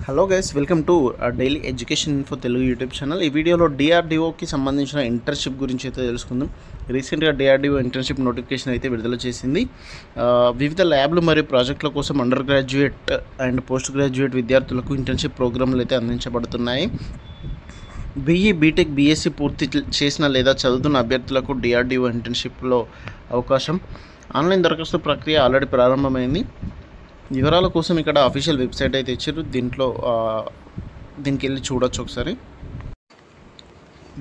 Hello guys, welcome to daily education info Telugu YouTube channel. ఈ వీడియోలో డిఆర్డిఓకి సంబంధించిన ఇంటర్న్షిప్ గురించి అయితే తెలుసుకుందాం. రీసెంట్గా డిఆర్డిఓ ఇంటర్న్షిప్ నోటిఫికేషన్ అయితే విడుదల చేసింది. వివిధ ల్యాబ్లు మరియు ప్రాజెక్టుల కోసం under graduate and post graduate విద్యార్థులకు ఇంటర్న్షిప్ ప్రోగ్రాంలు అయితే అందించబడుతున్నాయి. బీఈ, బీటెక్, బీఎస్సీ పూర్తి చేసిన లేదా చదువుతున్న అభ్యర్థులకు డిఆర్డిఓ ఇంటర్న్షిప్లో అవకాశం. ఆన్లైన్ దరఖాస్తు ప్రక్రియ ఆల్రెడీ ప్రారంభమైంది. వివరాల కోసం ఇక్కడ అఫీషియల్ వెబ్సైట్ అయితే ఇచ్చారు. దీనికి వెళ్ళి చూడొచ్చు ఒకసారి.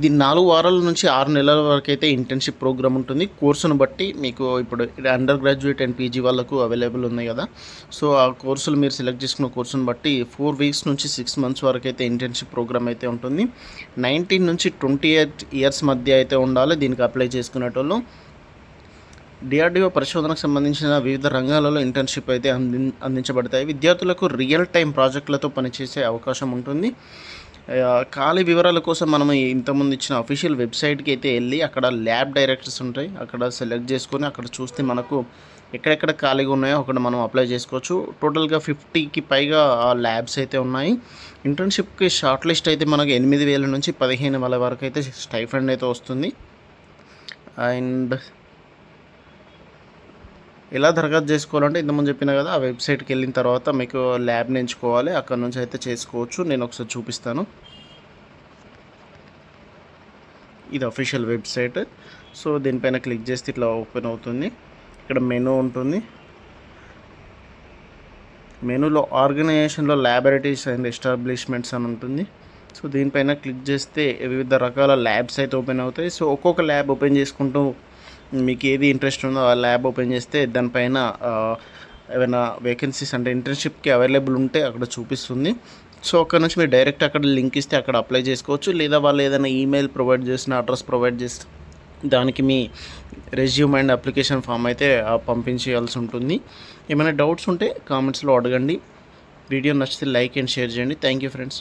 దీని 4 వారాల నుంచి 6 నెలల వరకు అయితే ఇంటర్న్షిప్ ప్రోగ్రామ్ ఉంటుంది. కోర్సును బట్టి మీకు ఇప్పుడు అండర్ గ్రాడ్యుయేట్ అండ్ పీజీ వాళ్ళకు అవైలబుల్ ఉన్నాయి కదా. సో ఆ కోర్సులు మీరు సెలెక్ట్ చేసుకున్న కోర్సును బట్టి 4 వీక్స్ నుంచి 6 మంత్స్ వరకు అయితే ఇంటర్న్షిప్ ప్రోగ్రామ్ అయితే ఉంటుంది. 19 నుంచి 28 ఇయర్స్ మధ్య అయితే ఉండాలి దీనికి అప్లై చేసుకునేటోళ్ళు. డిఆర్డిఓ పరిశోధనకు సంబంధించిన వివిధ రంగాలలో ఇంటర్న్షిప్ అయితే అందించబడతాయి. విద్యార్థులకు రియల్ టైం ప్రాజెక్టులతో పనిచేసే అవకాశం ఉంటుంది. ఖాళీ వివరాల కోసం మనం ఇంతకుముందు ఇచ్చిన అఫీషియల్ వెబ్సైట్కి అయితే వెళ్ళి అక్కడ ల్యాబ్ డైరెక్టర్స్ ఉంటాయి, అక్కడ సెలెక్ట్ చేసుకొని అక్కడ చూస్తే మనకు ఎక్కడెక్కడ ఖాళీగా ఉన్నాయో అక్కడ మనం అప్లై చేసుకోవచ్చు. టోటల్గా 50కి పైగా ల్యాబ్స్ అయితే ఉన్నాయి. ఇంటర్న్షిప్కి షార్ట్ లిస్ట్ అయితే మనకు 8,000 నుంచి 15,000 వరకు అయితే స్టైఫండ్ అయితే వస్తుంది. అండ్ ఎలా దరఖాస్తు చేసుకోవాలంటే ఇంతకుముందు చెప్పిన కదా, ఆ వెబ్సైట్కి వెళ్ళిన తర్వాత మీకు ల్యాబ్ని ఎంచుకోవాలి, అక్కడ నుంచి అయితే చేసుకోవచ్చు. నేను ఒకసారి చూపిస్తాను. ఇది అఫీషియల్ వెబ్సైట్. సో దీనిపైన క్లిక్ చేస్తే ఇట్లా ఓపెన్ అవుతుంది. ఇక్కడ మెనూ ఉంటుంది. మెనూలో ఆర్గనైజేషన్లో ల్యాబొరేటరీస్ అండ్ ఎస్టాబ్లిష్మెంట్స్ అని ఉంటుంది. సో దీనిపైన క్లిక్ చేస్తే వివిధ రకాల ల్యాబ్స్ అయితే ఓపెన్ అవుతాయి. సో ఒక్కొక్క ల్యాబ్ ఓపెన్ చేసుకుంటూ మీకు ఏది ఇంట్రెస్ట్ ఉందో ఆ ల్యాబ్ ఓపెన్ చేస్తే దానిపైన ఏమైనా వేకెన్సీస్ అంటే ఇంటర్న్షిప్కి అవైలబుల్ ఉంటే అక్కడ చూపిస్తుంది. సో అక్కడ నుంచి మీరు డైరెక్ట్ అక్కడ లింక్ ఇస్తే అక్కడ అప్లై చేసుకోవచ్చు. లేదా వాళ్ళు ఏదైనా ఈమెయిల్ ప్రొవైడ్ చేసిన అడ్రస్ ప్రొవైడ్ చేస్తే దానికి మీ రెజ్యూమ్ అండ్ అప్లికేషన్ ఫామ్ అయితే పంపించేయాల్సి ఉంటుంది. ఏమైనా డౌట్స్ ఉంటే కామెంట్స్లో అడగండి. వీడియో నచ్చితే లైక్ అండ్ షేర్ చేయండి. Thank you friends.